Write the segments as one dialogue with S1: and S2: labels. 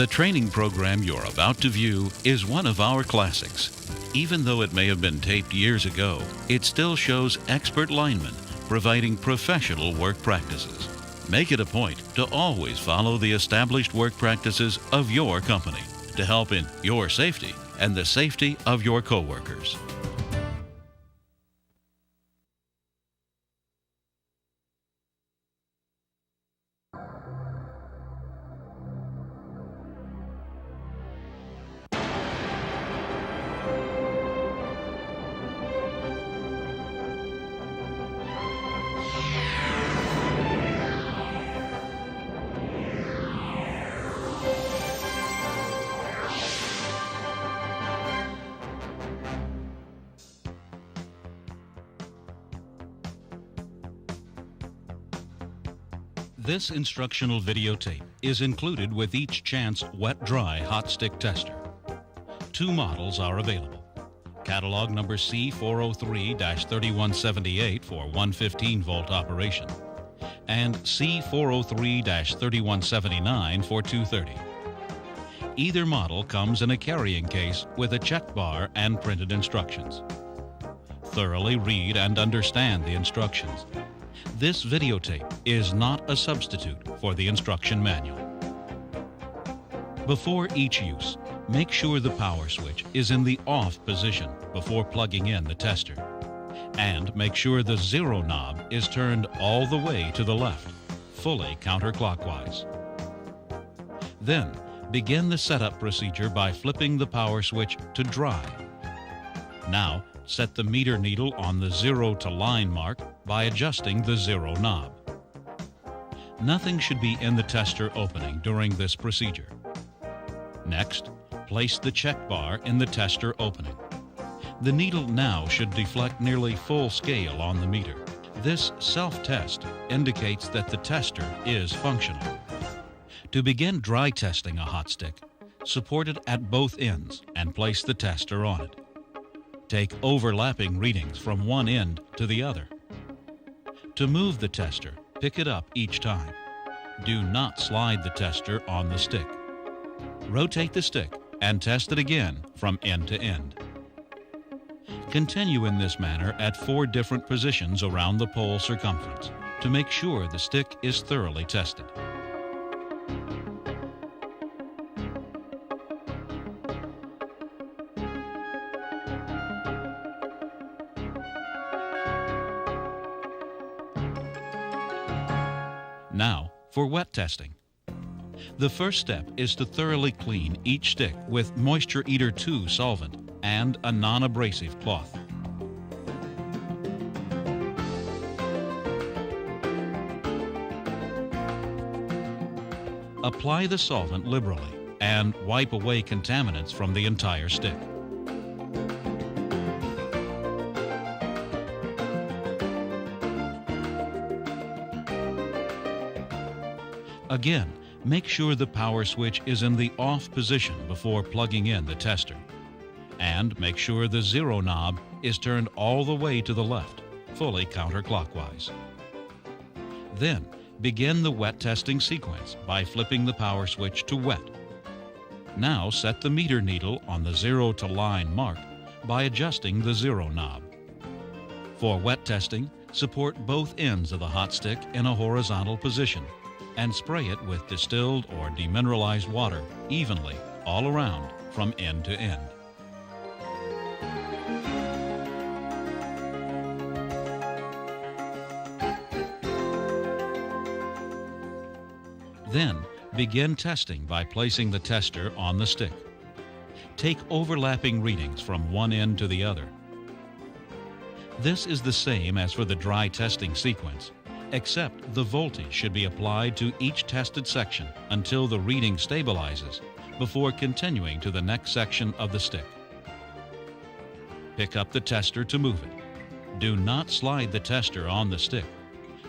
S1: The training program you're about to view is one of our classics. Even though it may have been taped years ago, it still shows expert linemen providing professional work practices. Make it a point to always follow the established work practices of your company to help in your safety and the safety of your coworkers. This instructional videotape is included with each Chance wet-dry hot stick tester. Two models are available. Catalog number C403-3178 for 115-volt operation and C403-3179 for 230. Either model comes in a carrying case with a check bar and printed instructions. Thoroughly read and understand the instructions. This videotape is not a substitute for the instruction manual. Before each use, make sure the power switch is in the off position before plugging in the tester. And make sure the zero knob is turned all the way to the left, fully counterclockwise. Then, begin the setup procedure by flipping the power switch to dry. Now, set the meter needle on the 0 to line mark by adjusting the zero knob. Nothing should be in the tester opening during this procedure. Next, place the check bar in the tester opening. The needle now should deflect nearly full scale on the meter. This self-test indicates that the tester is functional. To begin dry testing a hot stick, support it at both ends and place the tester on it. Take overlapping readings from one end to the other. To move the tester, pick it up each time. Do not slide the tester on the stick. Rotate the stick and test it again from end to end. Continue in this manner at 4 different positions around the pole circumference to make sure the stick is thoroughly tested. Now, for wet testing. The first step is to thoroughly clean each stick with Moisture Eater 2 solvent and a non-abrasive cloth. Apply the solvent liberally and wipe away contaminants from the entire stick. Again, make sure the power switch is in the off position before plugging in the tester. And make sure the zero knob is turned all the way to the left, fully counterclockwise. Then, begin the wet testing sequence by flipping the power switch to wet. Now set the meter needle on the 0 to line mark by adjusting the zero knob. For wet testing, support both ends of the hot stick in a horizontal position and spray it with distilled or demineralized water evenly all around from end to end. Then, begin testing by placing the tester on the stick. Take overlapping readings from one end to the other. This is the same as for the dry testing sequence, except the voltage should be applied to each tested section until the reading stabilizes before continuing to the next section of the stick. Pick up the tester to move it. Do not slide the tester on the stick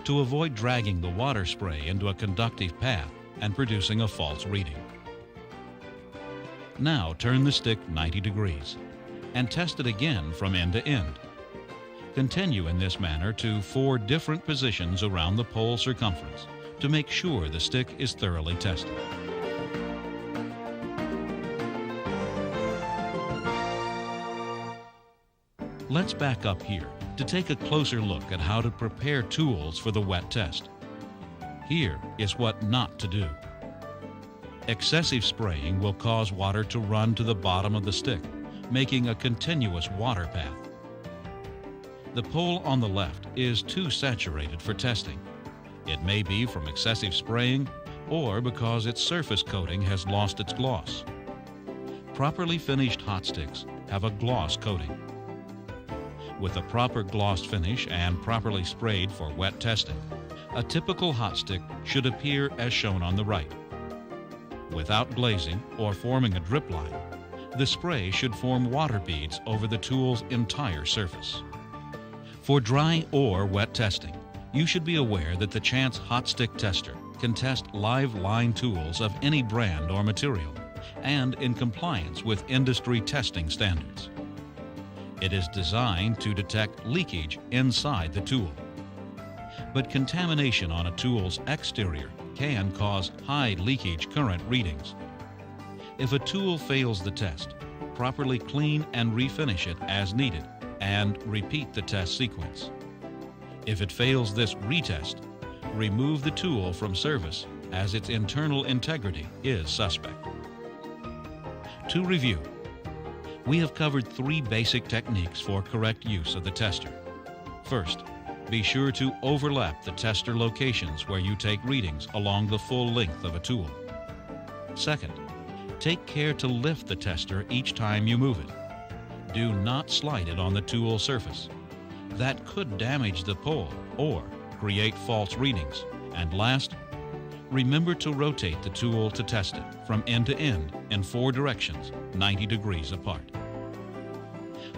S1: to avoid dragging the water spray into a conductive path and producing a false reading. Now turn the stick 90 degrees and test it again from end to end. Continue in this manner to 4 different positions around the pole circumference to make sure the stick is thoroughly tested. Let's back up here to take a closer look at how to prepare tools for the wet test. Here is what not to do. Excessive spraying will cause water to run to the bottom of the stick, making a continuous water path. The pole on the left is too saturated for testing. It may be from excessive spraying or because its surface coating has lost its gloss. Properly finished hot sticks have a gloss coating. With a proper gloss finish and properly sprayed for wet testing, a typical hot stick should appear as shown on the right. Without glazing or forming a drip line, the spray should form water beads over the tool's entire surface. For dry or wet testing, you should be aware that the Chance Hot Stick Tester can test live line tools of any brand or material and in compliance with industry testing standards. It is designed to detect leakage inside the tool. But contamination on a tool's exterior can cause high leakage current readings. If a tool fails the test, properly clean and refinish it as needed and repeat the test sequence. If it fails this retest, remove the tool from service as its internal integrity is suspect. To review, we have covered 3 basic techniques for correct use of the tester. First, be sure to overlap the tester locations where you take readings along the full length of a tool. Second, take care to lift the tester each time you move it. Do not slide it on the tool surface. That could damage the pole or create false readings. And last, remember to rotate the tool to test it from end to end in 4 directions, 90 degrees apart.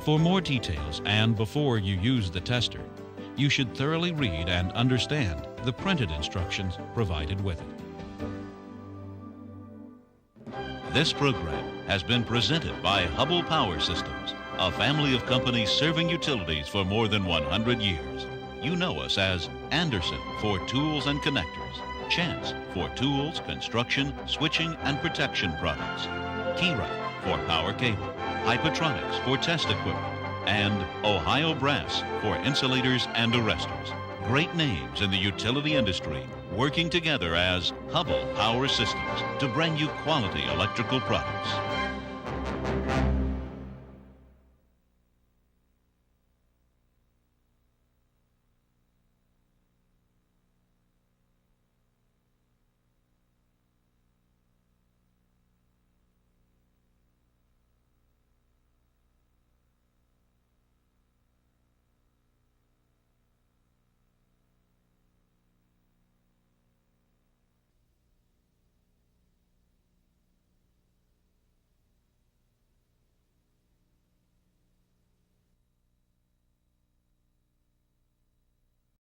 S1: For more details and before you use the tester, you should thoroughly read and understand the printed instructions provided with it. This program has been presented by Hubbell Power Systems, a family of companies serving utilities for more than 100 years. You know us as Anderson for tools and connectors, Chance for tools, construction, switching, and protection products, Keyrite for power cable, Hypertronics for test equipment, and Ohio Brass for insulators and arresters. Great names in the utility industry working together as Hubbell Power Systems to bring you quality electrical products.